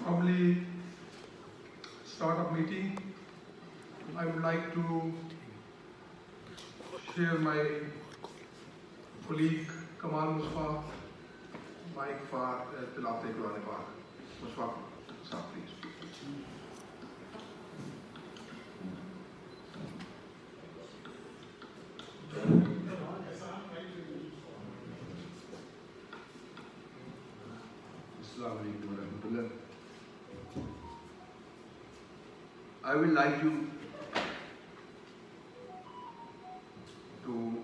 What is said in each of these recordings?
Probably start of meeting, I would like to share my colleague Kamal Musfa mic for Tilawat Quran Pak. Musfa, sir, please. I would like you to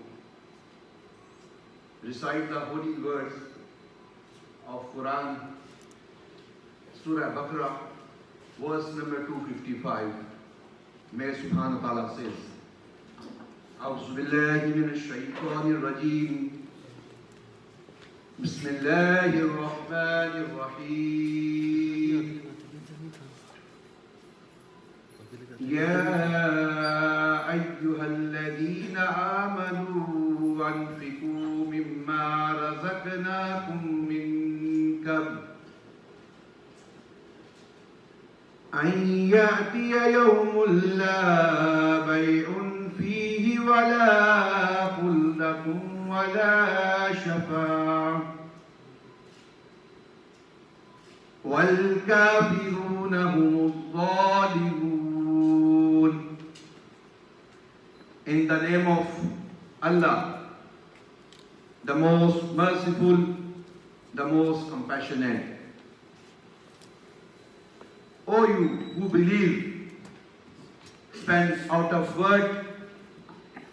recite the holy words of Quran, Surah Baqarah, verse number 255. May Subhanahu wa Ta'ala says, A'udhu billahi minash shaitanir rajim. Bismillahir Rahmanir Rahim. يا أيها الذين آمنوا أنفقوا مما رزقناكم من قبل أن يأتي يوم لا بيع فيه ولا خلة ولا شفاعة والكافرون هم الظالمون. In the name of Allah, the most merciful, the most compassionate. O you who believe, spend out of what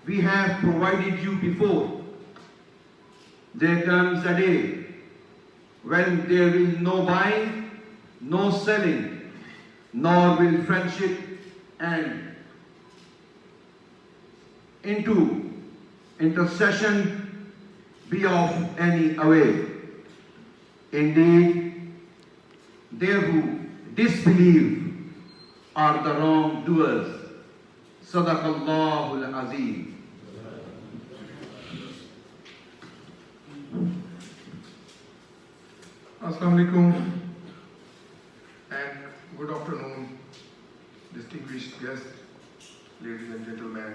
we have provided you before. There comes a day when there will no buying, no selling, nor will friendship and into intercession be of any avail. Indeed, they who disbelieve are the wrongdoers. Sadaqallahul Azim. Assalamu alaikum and good afternoon, distinguished guests, ladies and gentlemen,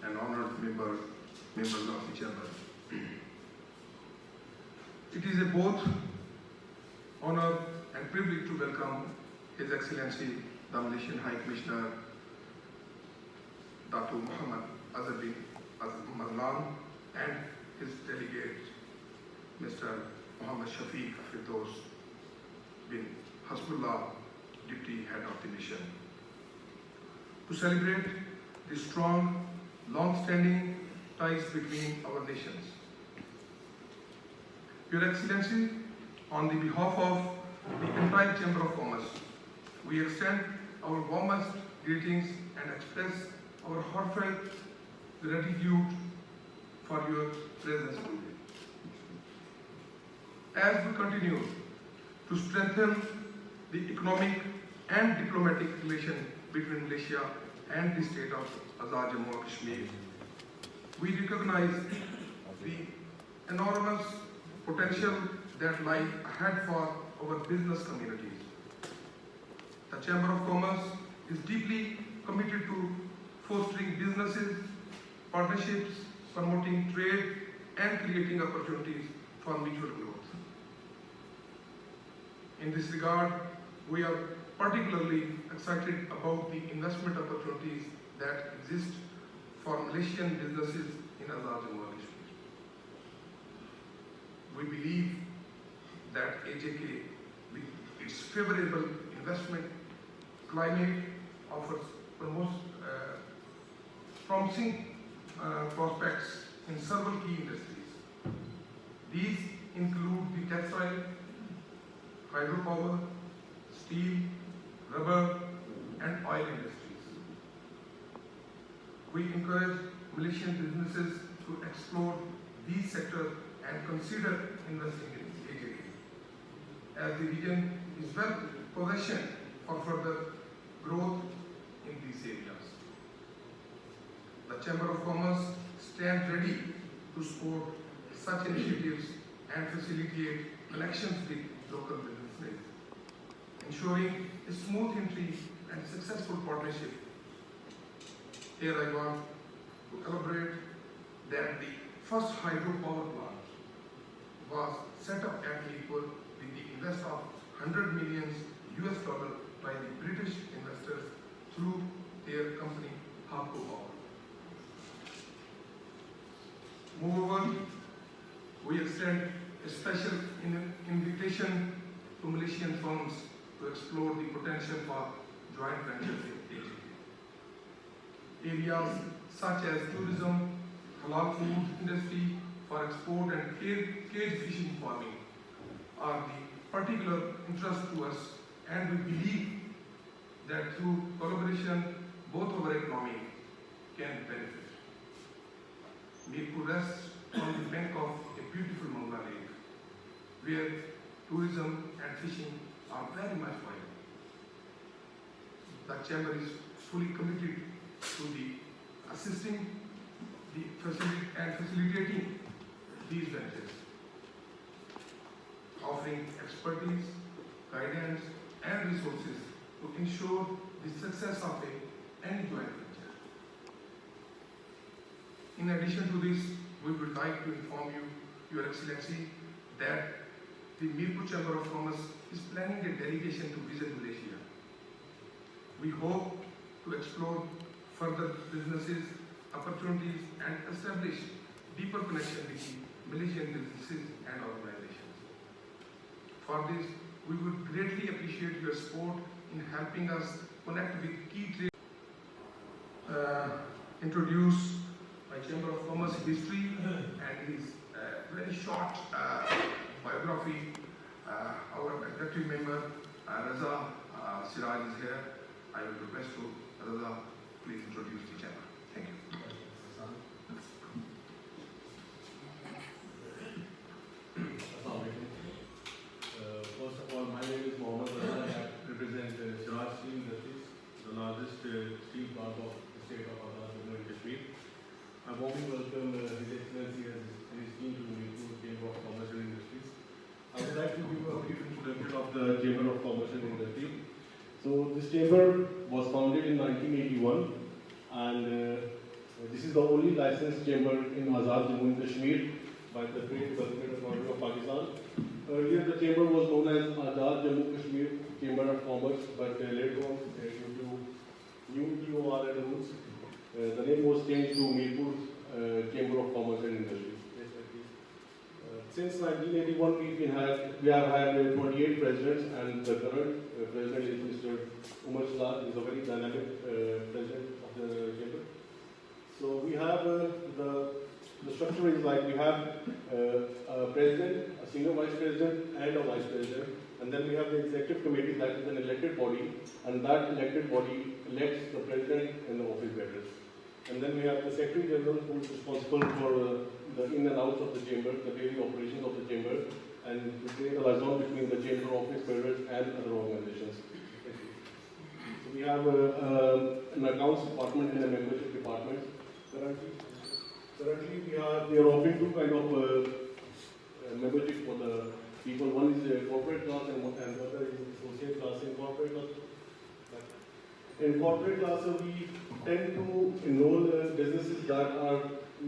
and honored members of the chamber. It is a both honor and privilege to welcome His Excellency the Malaysian High Commissioner Dr. Azad bin Mazlan and his delegate Mr. Mohammed Shafiq Firdous bin Hasbullah, Deputy Head of the Mission, to celebrate the strong, long-standing ties between our nations. Your Excellency, on the behalf of the entire Chamber of Commerce, we extend our warmest greetings and express our heartfelt gratitude for your presence today. As we continue to strengthen the economic and diplomatic relation between Malaysia and the state of Azad Jammu and Kashmir, we recognize the enormous potential that lies ahead for our business communities. The Chamber of Commerce is deeply committed to fostering businesses, partnerships, promoting trade, and creating opportunities for mutual growth. In this regard, we are particularly excited about the investment opportunities that exist for Malaysian businesses in Azad Jammu and Kashmir. We believe that AJK, with its favorable investment climate, offers promising prospects in several key industries. These include the textile, hydropower, steel, rubber, and oil industries. We encourage Malaysian businesses to explore these sectors and consider investing in AJK, as the region is well positioned for further growth in these areas. The Chamber of Commerce stands ready to support such initiatives and facilitate connections with local businesses, ensuring a smooth entry and successful partnership. Here I want to elaborate that the first hydropower plant was set up at Mirpur with the invest of $100 million by the British investors through their company Hasbullah. Moreover, we extend a special invitation to Malaysian firms to explore the potential for joint ventures in Asia. Areas such as tourism, halal food industry for export and cage fishing farming are the particular interest to us, and we believe that through collaboration both our economy can benefit. Mirpur rests on the bank of a beautiful Mangla lake, where tourism and fishing are very much vital. The Chamber is fully committed to the assisting and facilitating these ventures, offering expertise, guidance, and resources to ensure the success of any joint venture. In addition to this, we would like to inform you, Your Excellency, that the Mirpur Chamber of Commerce is planning a delegation to visit Malaysia. We hope to explore further businesses, opportunities, and establish deeper connection between Malaysian businesses and organizations. For this, we would greatly appreciate your support in helping us connect with key trade. Introduce my Chamber of Commerce history and his very short biography. Our executive member Raza is here. I will request to Raza please introduce the chamber. Thank you. First of all, my name is Omar Shahzad. I represent Siraj Steel Industries, the largest steel plant of the state of Azhar Jammu and Kashmir. I warmly welcome His Excellency and his team to the Mirpur Chamber of Commerce and Industries. I would like to give a brief introduction of the Chamber of Commerce and Industry. So this chamber was founded in 1981, and this is the only licensed chamber in Azad Jammu and Kashmir by the Trade Development Authority of Pakistan. Earlier, the chamber was known as Azad Jammu and Kashmir Chamber of Commerce, but later on, due to new TOR and rules, the name was changed to Mirpur Chamber of Commerce and Industry. Since 1981, we have had 28 presidents, and the current president is Mr. Omar Shahzad. He is a very dynamic president of the chamber. So we have the structure is like we have a president, a senior vice president, and a vice president, and then we have the executive committee, that is an elected body, and that elected body elects the president and the office bearers. And then we have the Secretary General, who is responsible for the in and outs of the chamber, the daily operations of the chamber, and to create a liaison between the chamber office bearers and other organizations. So we have an accounts department and a membership department. Currently we are offering two kind of membership for the people. One is corporate class and the other is associate class in corporate class. In corporate class, we tend to enroll businesses that are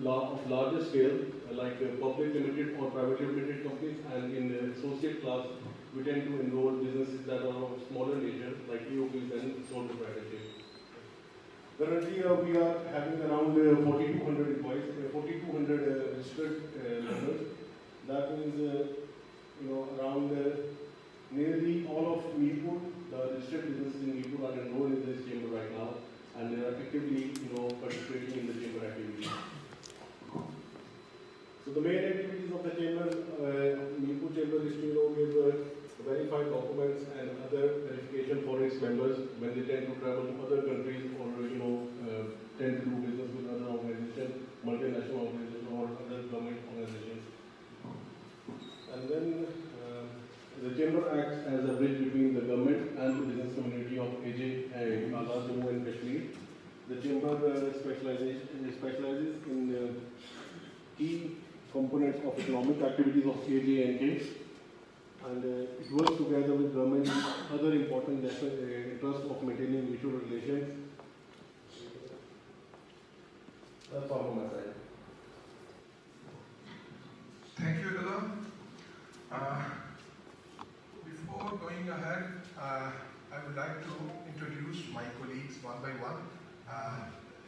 of larger scale, like public limited or private limited companies, and in the associate class, we tend to enroll businesses that are of smaller nature, like EOPs and sole proprietorship. Currently, we are having around 4,200 employees, 4,200 registered members. That means, around nearly all of Mirpur, the registered businesses in Mirpur are enrolled in this chamber right now, and they are actively, participating in the chamber activities. So the main activities of the chamber, Mirpur Chamber is to give verified documents and other verification for its members when they tend to travel to other countries or tend to do business with other organizations, multinational organizations or other government organizations. And then the chamber acts as a bridge between the government and the business community of AJ and Azad Jammu and Kashmir. The chamber specializes in key components of economic activities of AJ and K. and it works together with government other important national interests of maintaining mutual relations. That's all from my side. Thank you, Raza. Before going ahead, I would like to introduce my colleagues one by one.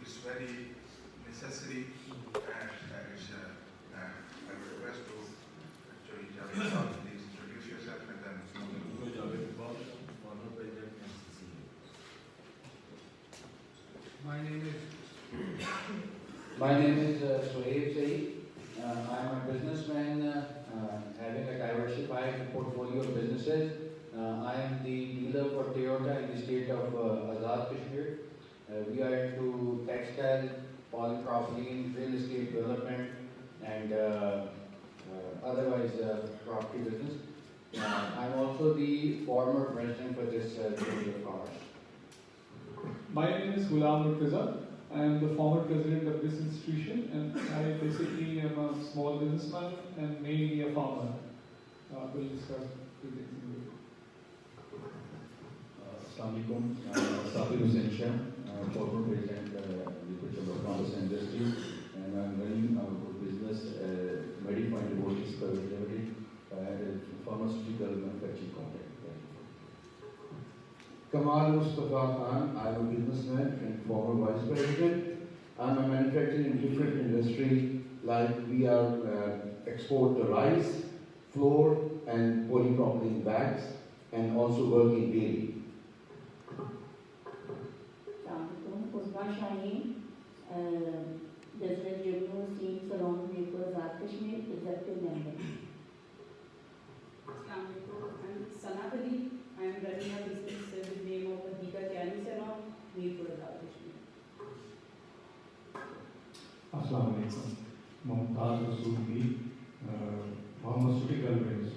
It's very necessary, and it's I request to actually Javed, please introduce yourself and then. My name is Sohaib Saeed. I'm a businessman having a diversified portfolio of businesses. I am the dealer for Toyota in the state of Azad Kashmir. We are into textile, polypropylene, real estate development, and otherwise property business. I'm also the former president for this Chamber of Commerce. My name is Mirpur Azad. I am the former president of this institution, and I basically am a small businessman and mainly a farmer. We'll discuss with you. Assalamualaikum. Hussain, former president of Mirpur Chambers of Commerce and Industries, and I'm running our business, Medipoint Laboratories Private Limited, a pharmaceutical manufacturing company. Kamal Mustafa Khan, I'm a businessman and former vice president. I'm a manufacturing in different industry, like we are export the rice, flour, and polypropylene bags, and also work in dairy. Omar Shahzad, Azad Jammu and Kashmir, Mirpur Azad Kashmir, executive member. I'm Sanatali. I am running a business with the name of Goga Salon, Mirpur Azad Kashmir. Assalamualaikum. Pharmaceutical business.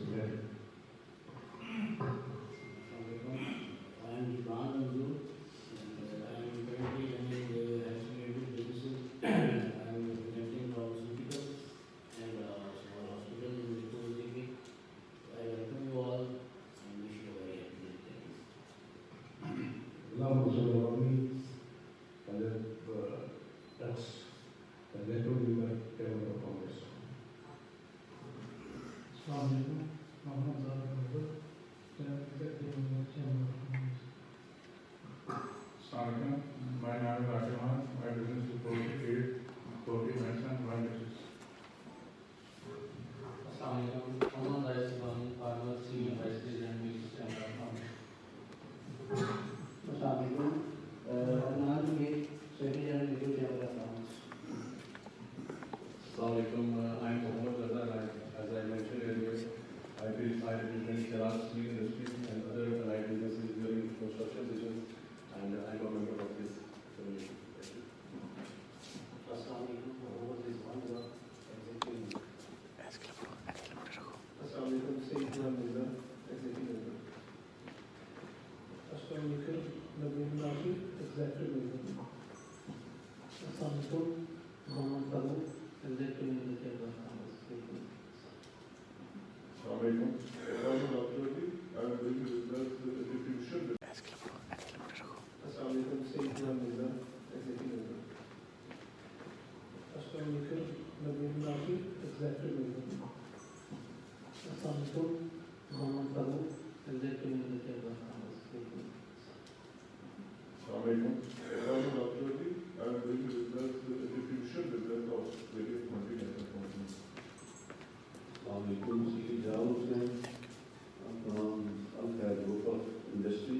My name is Akhtar. My business is Poultry Medicine, one business. Assalamualaikum. Omar Shahzad, former senior vice president, Mirpur Chambers of Commerce. Assalamualaikum. Secretary Mirpur Chambers of Commerce. Assalamualaikum. I'm Omar Shahzad. As I mentioned earlier, I represent Sharaf Steel Industries and other allied businesses during construction business, and I'm a member of this community. Assalamualaikum. This one executive. Assalamualaikum. Saeed executive member. Assalamualaikum. Naveed, executive member. Assalamualaikum. Mahmood, executive member of Chamber of Commerce. Assalamualaikum. I'm going to discuss the distribution. Assalamualaikum. Saeed executive member. Assalamualaikum. Naveed, executive member. Assalamualaikum. Mahmood, executive member of Chamber of Commerce. Assalamualaikum. I'm going to discuss the distribution business of various multinational companies. Assalamualaikum. Azhar bin Mazlan from Akhtar group of industry,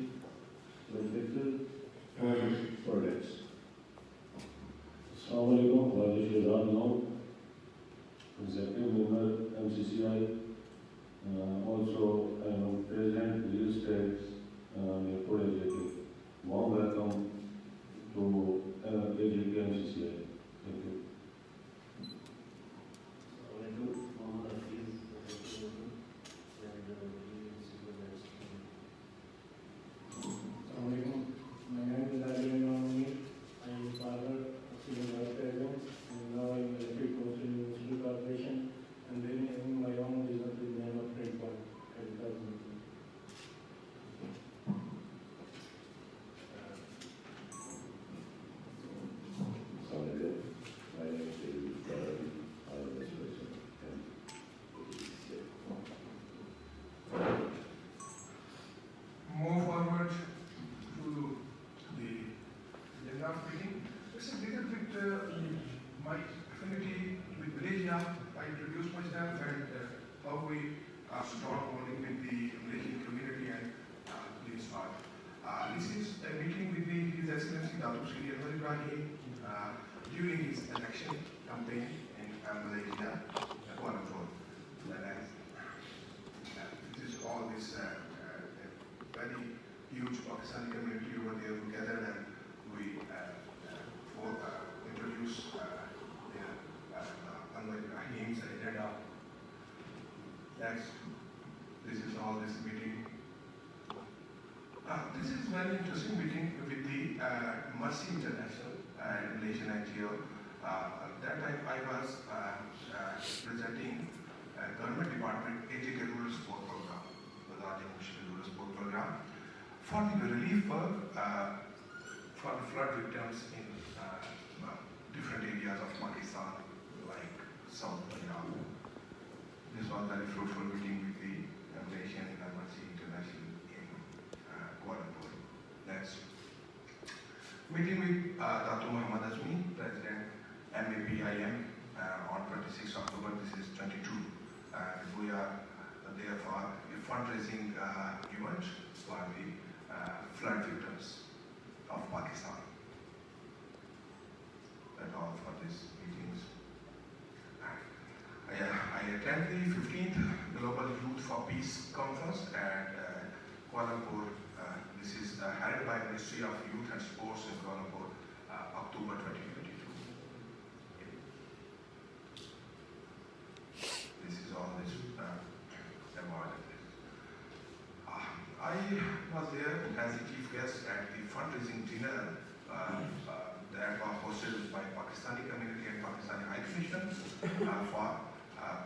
manufacture products. Assalamualaikum. Executive member MCCI. Also, I am president real estate Mirpur Executive. Warm welcome to AGP MCCI. Thank you. My name is Azhar bin Mazlan. I am father of senior vice president, and now I am the Firdous Corporation, and then having my own business with name of Mirpur. strong bonding with the Malaysian community and police part. This is a meeting with His Excellency Datuk Sri Anwar Ibrahim during his election campaign in Malaysia, Kuala Lumpur. This is all this very huge Pakistani community over there who gathered, and we introduce Anwar Ibrahim's agenda. Next, this is all this meeting. This is very interesting meeting with the Mercy International and Malaysian NGO. That time I was presenting government department H.E rural support program, Azad Jammu and Kashmir rural support program, for the relief work for the flood victims in different areas of Pakistan, like South Punjab. This was a very fruitful meeting with the Malaysian Mercy International in Kuala Lumpur. Next. Meeting with Dr. Muhammad Azmi, President MAPIM, on 26 October, this is 22. We are there for a fundraising event for the flood victims of Pakistan. That's all for these meetings. I attend the 15th Global Youth for Peace Conference at Kuala Lumpur. This is held by Ministry of Youth and Sports in Kuala Lumpur, October 2022. This is all this about it. I was there as a chief guest at the fundraising dinner that was hosted by Pakistani community and Pakistani High Commissioner for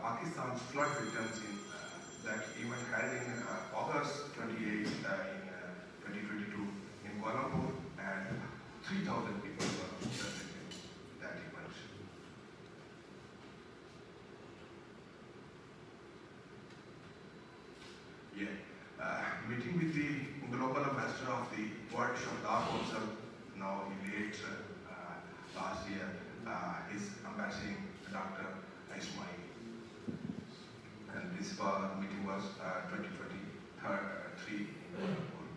Pakistan's flood victims in that event held in August 28 in 2022 in Kuala Lumpur, and 3,000 people were present in that event. Yeah, meeting with the Global Ambassador of the World Shahzad Council, now he late last year, is embassy Dr. H.E. And this meeting was 2023 in Mirpur.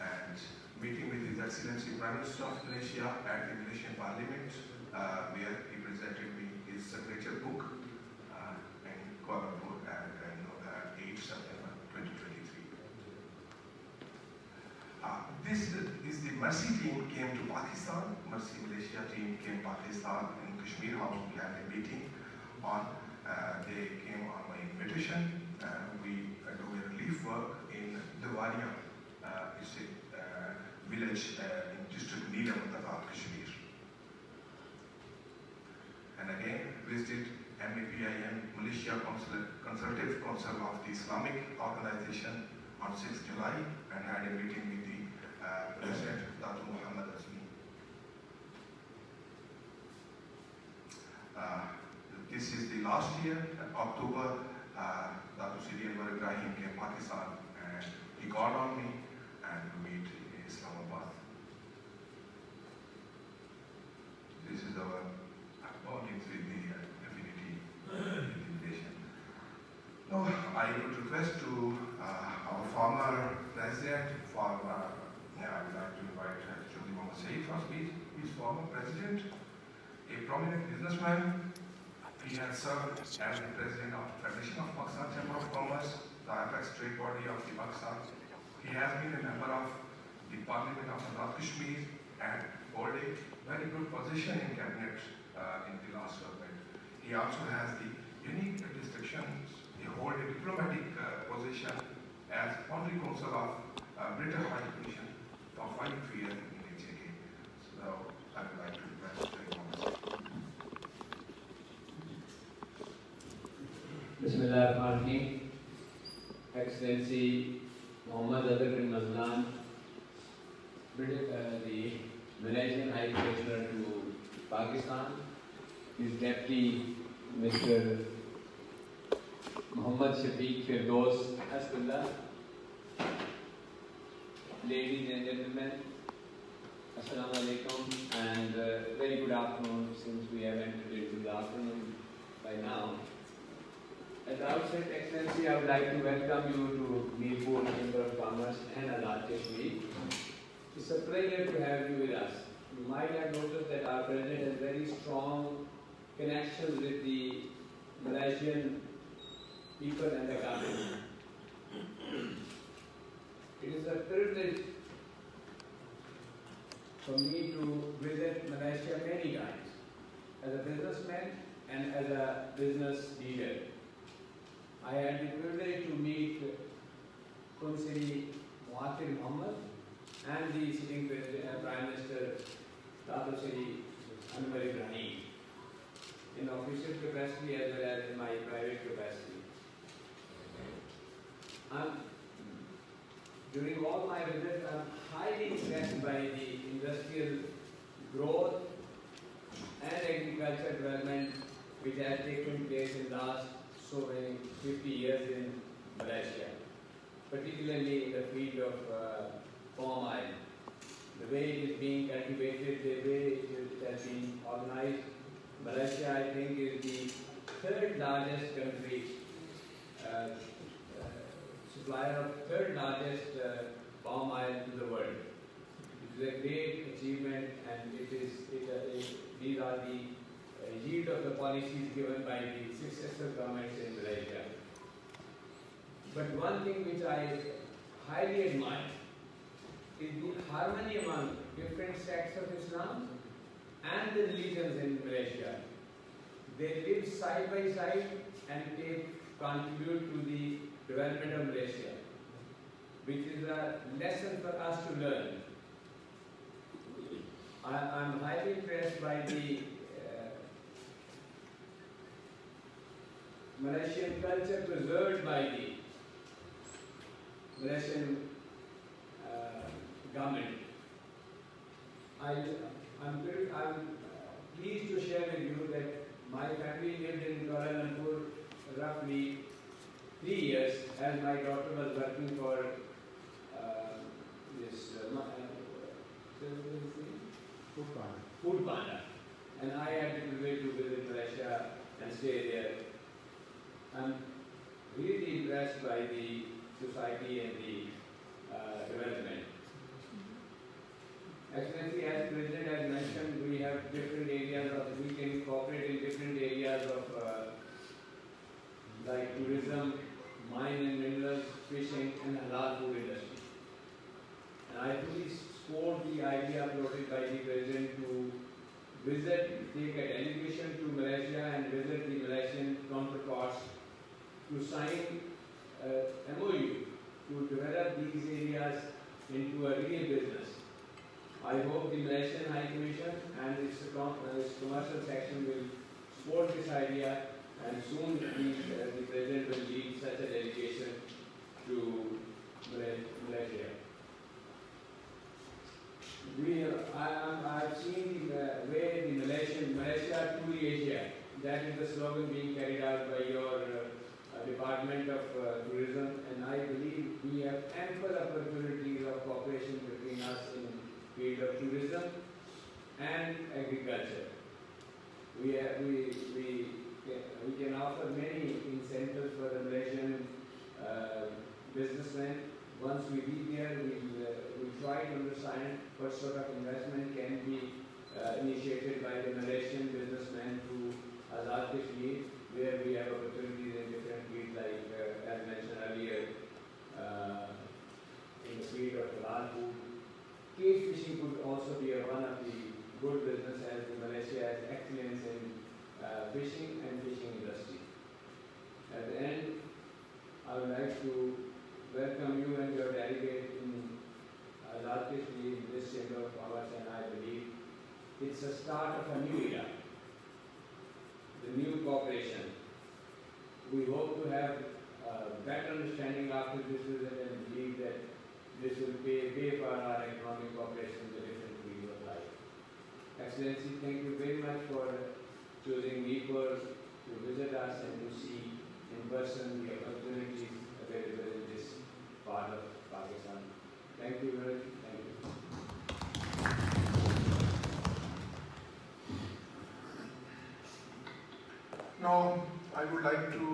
And meeting with His Excellency Prime Minister of Malaysia at the Malaysian Parliament, where he presented me his signature book in Kuala Lumpur at 8 September 2023. This is the Mercy team came to Pakistan. Mercy Malaysia team came to Pakistan in Kashmir House. We had a meeting on. They came on my invitation. We do a relief work in Diwalia. It's a village in district Neelam, Azad Kashmir. And again, visited MAPIM, Malaysia Consultative Council of the Islamic Organization on 6th July, and had a meeting with the President, Dr. Muhammad Azmi. This is the last year, October, Dr. Sri Anwar Ibrahim came to Pakistan, and he called on me and we meet in Islamabad. This is our bondings with the affinity invitation. Now, I would request to our former president, I would like to invite Chaudhry Usman for speech. He is former president, a prominent businessman. He has served as the president of the Federation of Malaysian Chamber of Commerce, the apex trade body of the Pakistan. He has been a member of the Parliament of Azad Kashmir and hold a very good position in cabinet in the last government. He also has the unique distinctions. He holds a diplomatic position as honorary consul of British High Commission for 5 years in H.E. So I would like to request Bismillahirrahmanirrahim. Excellency Muhammad Azhar bin Mazlan, the Malaysian High Commissioner to Pakistan, his deputy Mr. Muhammad Shafiq, Firdous, Hasbullah, ladies and gentlemen, Assalamu alaikum, and very good afternoon since we have entered into the afternoon by now. At the outset, Excellency, I would like to welcome you to Mirpur Chambers of Commerce and Azad Kashmir. It's a pleasure to have you with us. You might have noticed that our President has very strong connections with the Malaysian people and the government. It is a privilege for me to visit Malaysia many times as a businessman and as a business leader. I had the privilege to meet Consul Muhammad and the sitting Prime Minister Dr. Sri Anwar Ibrahim in official capacity as well as in my private capacity. During all my visits, I am highly impressed by the industrial growth and agriculture development which has taken place in the last so many 50 years in Malaysia, particularly in the field of palm oil. The way it is being cultivated, the way it has been organized, Malaysia, I think, is the third largest country, supplier of third largest palm oil to the world. It is a great achievement, and these are the yield of the policies given by the successive governments in Malaysia. But one thing which I highly admire is the harmony among different sects of Islam and the religions in Malaysia. They live side by side and contribute to the development of Malaysia, which is a lesson for us to learn. I am highly impressed by the Malaysian culture preserved by the Malaysian government. I'm pleased to share with you that my family lived in Kuala Lumpur roughly 3 years as my daughter was working for Food Panda, and I had the privilege to visit Malaysia and stay there. I'm really impressed by the society and the development. Excellency, as President has mentioned, we have different areas we can cooperate in different areas of like tourism, mine and minerals, fishing, and halal food industry. And I fully support the idea floated by the President to take a delegation to Malaysia and visit the Malaysian counterparts to sign MOU to develop these areas into a real business. I hope the Malaysian High Commission and its commercial section will support this idea, and soon the President will lead such a delegation to Malaysia. I've seen the way the Malaysia to Asia, that is the slogan being carried out by your Department of Tourism, and I believe we have ample opportunities of cooperation between us in the field of tourism and agriculture. We can offer many incentives for the Malaysian businessmen. Once we reach there, we'll try to understand what sort of investment can be initiated by the Malaysian businessmen to Azad Kashmir, where we have opportunities in different fields, like as mentioned earlier, in the field of halal food. Cage fishing could also be one of the good business, as Malaysia has excellence in fishing and fishing industry. At the end, I would like to welcome you and your delegate in Azad Kashmir in this Chamber of Commerce, and I believe it's a start of a new era, the new cooperation. We hope to have a better understanding after this visit, and believe that this will pay for our economic cooperation in the different fields of life. Excellency, thank you very much for choosing Mirpur to visit us and to see in person the opportunities available in this part of Pakistan. Thank you very much. Thank you. Now, I would like to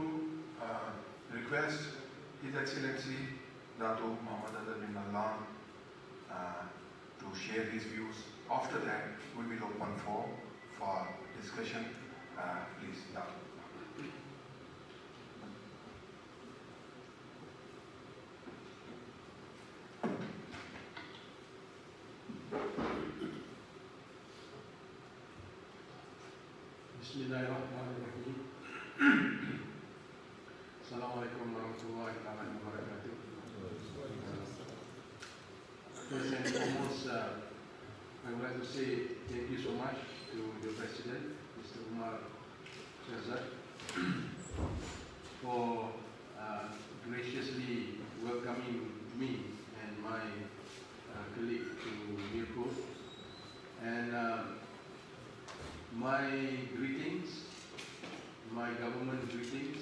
request His Excellency Dato Azhar bin Mazlan to share his views. After that, we will open for discussion. Please, Dato. Bismillahirrahmanirrahim. Assalamualaikum warahmatullahi wabarakatuh. First and foremost, I would like to say thank you so much to the President, Mr. Omar Shahzad, for graciously welcoming me and my colleague to Mirpur. And my greetings, my government greetings,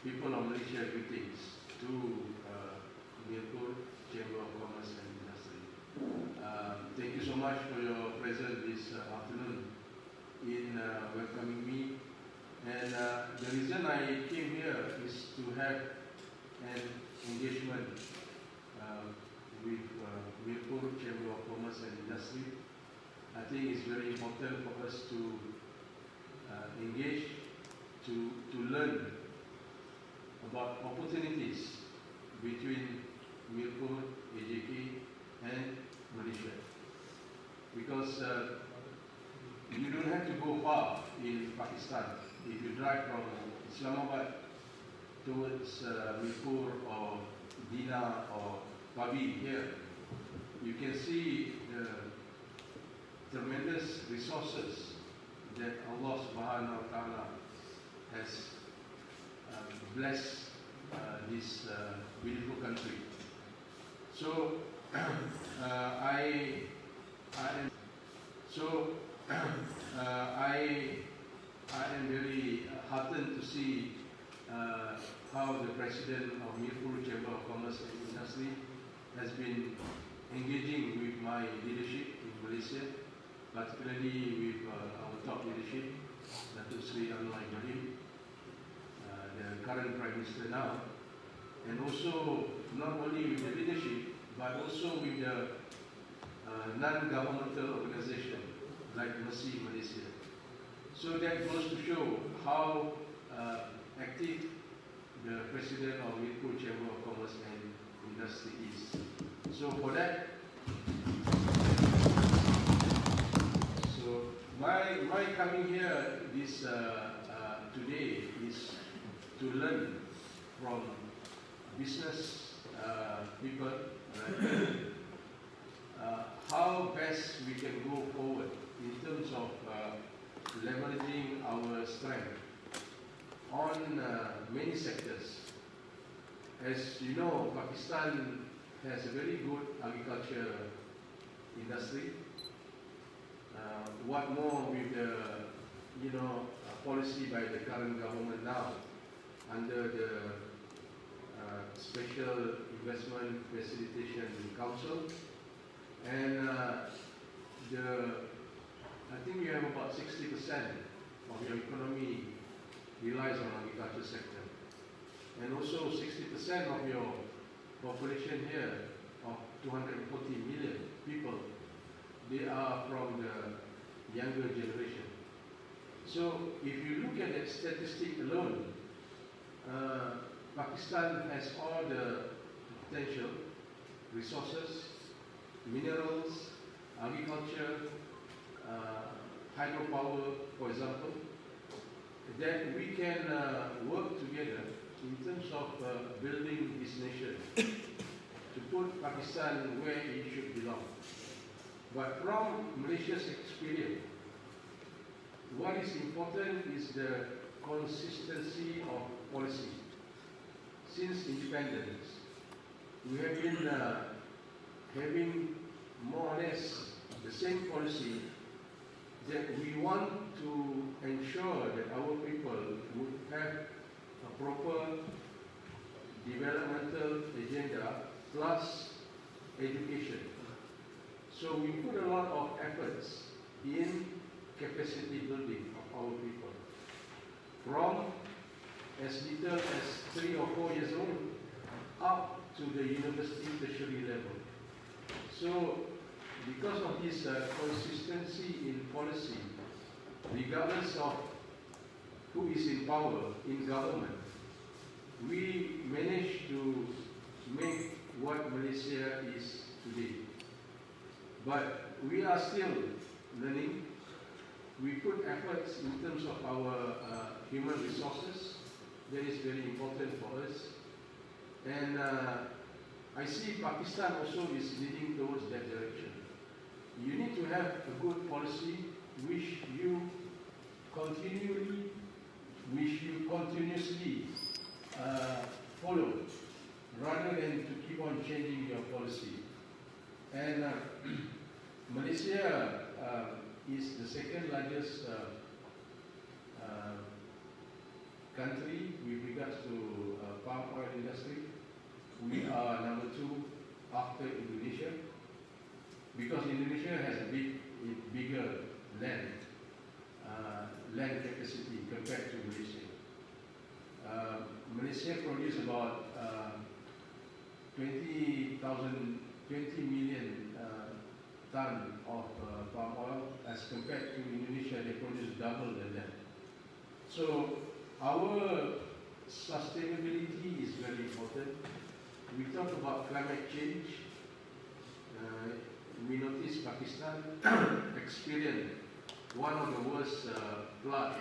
people of Malaysia greetings to Mirpur Chamber of Commerce and Industry. Thank you so much for your presence this afternoon in welcoming me. And the reason I came here is to have an engagement with Mirpur Chamber of Commerce and Industry. I think it's very important for us to engage, to learn about opportunities between Mirpur, H.E and Malaysia. Because you don't have to go far in Pakistan. If you drive from Islamabad towards Mirpur or Dina or Babi here, you can see the tremendous resources that Allah subhanahu wa ta'ala has blessed this beautiful country. So I am very heartened to see how the President of Mirpur Chamber of Commerce and Industry has been engaging with my leadership in Malaysia, particularly with our top leadership, Datuk Sri Anwar Ibrahim, the current Prime Minister now, and also not only with the leadership, but also with the non-governmental organization like Mercy Malaysia. So that goes to show how active the President of Mirpur Chamber of Commerce and Industry is. So for that, my coming here this today is to learn from business people how best we can go forward in terms of leveraging our strength on many sectors. As you know, Pakistan has a very good agriculture industry. What more with the policy by the current government now under the Special Investment Facilitation Council, and I think you have about 60% of your economy relies on agriculture sector, and also 60% of your population here of 240 million people, they are from the younger generation. So if you look at that statistic alone, Pakistan has all the potential resources, minerals, agriculture, hydropower, for example, that we can work together in terms of building this nation to put Pakistan where it should belong. But from Malaysia's experience, what is important is the consistency of policy. Since independence, we have been having more or less the same policy that we want to ensure that our people would have a proper developmental agenda plus education. So we put a lot of efforts in capacity building of our people, from as little as 3 or 4 years old up to the university tertiary level. So because of this consistency in policy, regardless of who is in power in government, we managed to make what Malaysia is today. But we are still learning. We put efforts in terms of our human resources. That is very important for us. And I see Pakistan also is leading towards that direction. You need to have a good policy which you continuously follow, rather than to keep on changing your policy. And Malaysia is the second largest country with regards to palm oil industry. We are number 2 after Indonesia, because Indonesia has a bigger land capacity compared to Malaysia. Malaysia produces about 20 million ton of palm oil, as compared to Indonesia, they produce double than that. So our sustainability is very important. We talk about climate change. We notice Pakistan experienced one of the worst floods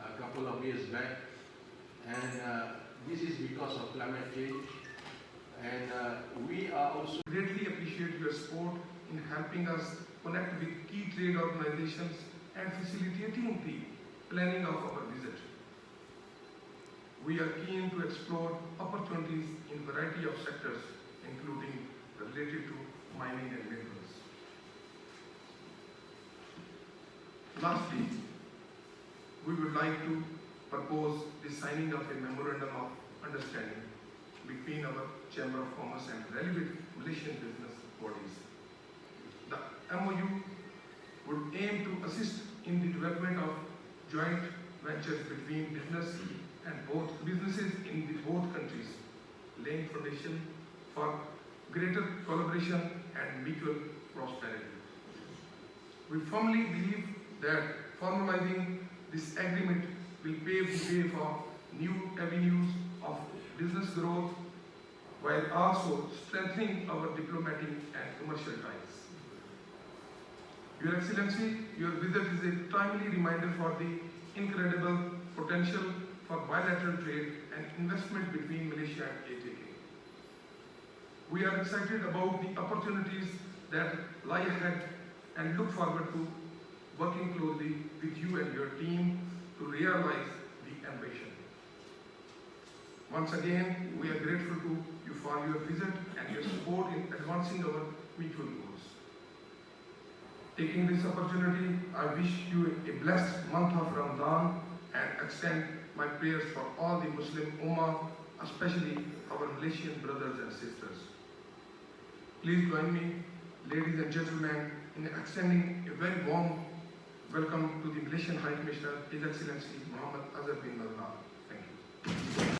a couple of years back, and this is because of climate change. And we are also greatly appreciate your support in helping us connect with key trade organizations and facilitating the planning of our visit. We are keen to explore opportunities in a variety of sectors, including related to mining and minerals. Lastly, we would like to propose the signing of a memorandum of understanding between our Chamber of Commerce and relevant Malaysian business bodies. The MOU would aim to assist in the development of joint ventures between businesses in both countries, laying foundation for greater collaboration and mutual prosperity. We firmly believe that formalizing this agreement will pave the way for new avenues of business growth, while also strengthening our diplomatic and commercial ties. Your Excellency, your visit is a timely reminder for the incredible potential for bilateral trade and investment between Malaysia and HEK. We are excited about the opportunities that lie ahead and look forward to working closely with you and your team to realize the ambition. Once again, we are grateful to you for your visit and your support in advancing our mutual goals. Taking this opportunity, I wish you a blessed month of Ramadan and extend my prayers for all the Muslim Ummah, especially our Malaysian brothers and sisters. Please join me, ladies and gentlemen, in extending a very warm welcome to the Malaysian High Commissioner, His Excellency Azhar bin Mazlan.